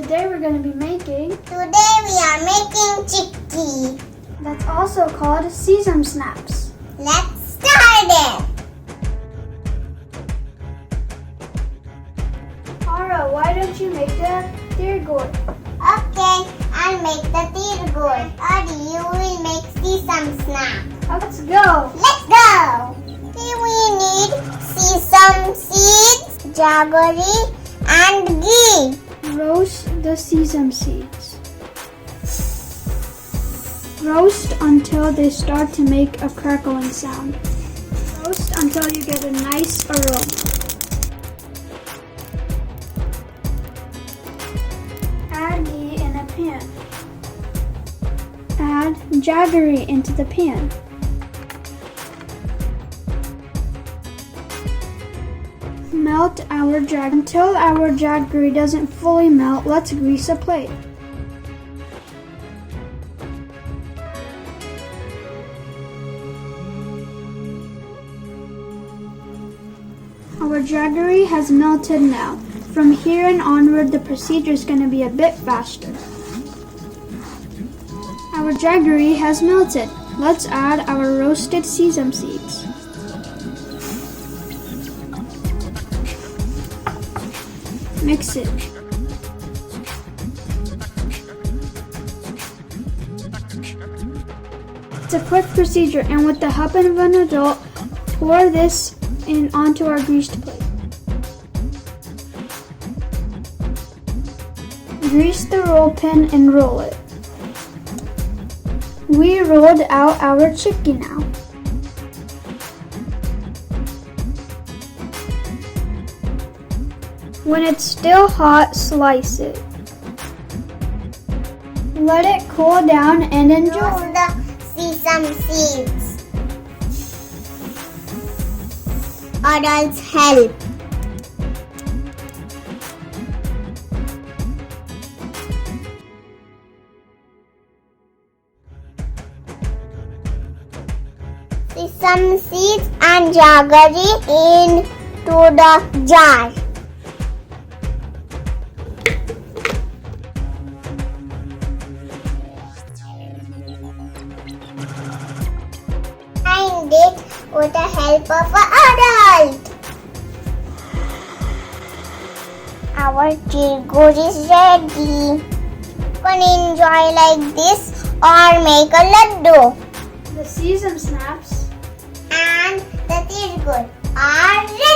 today we're going to be making... Today we are making chikki. That's also called sesame snaps. Let's start it. Ara, why don't you make the tilgul? Okay, I'll make the tilgul. Adi, you will make sesame snap. Let's go. Let's go. Here we need sesame seeds, jaggery, and ghee. Roast the sesame seeds. Roast until they start to make a crackling sound. Roast until you get a nice aroma. Add ghee in a pan. Add jaggery into the pan. Melt our jaggery. Until our jaggery doesn't fully melt, let's grease a plate. Our jaggery has melted now. From here and onward, the procedure is going to be a bit faster. Our jaggery has melted. Let's add our roasted sesame seeds. Mix it. It's a quick procedure, and with the help of an adult, pour this in onto our greased plate. Grease the roll pin and roll it. We rolled out our chikki now. When it's still hot, slice it. Let it cool down and enjoy. Roast the sesame seeds. Adults help. Sesame seeds and jaggery into the jar. Grind it with the help of an adult. Our tilgul is ready. You can enjoy like this or make a laddu. The sesame snaps And the tilgul are ready.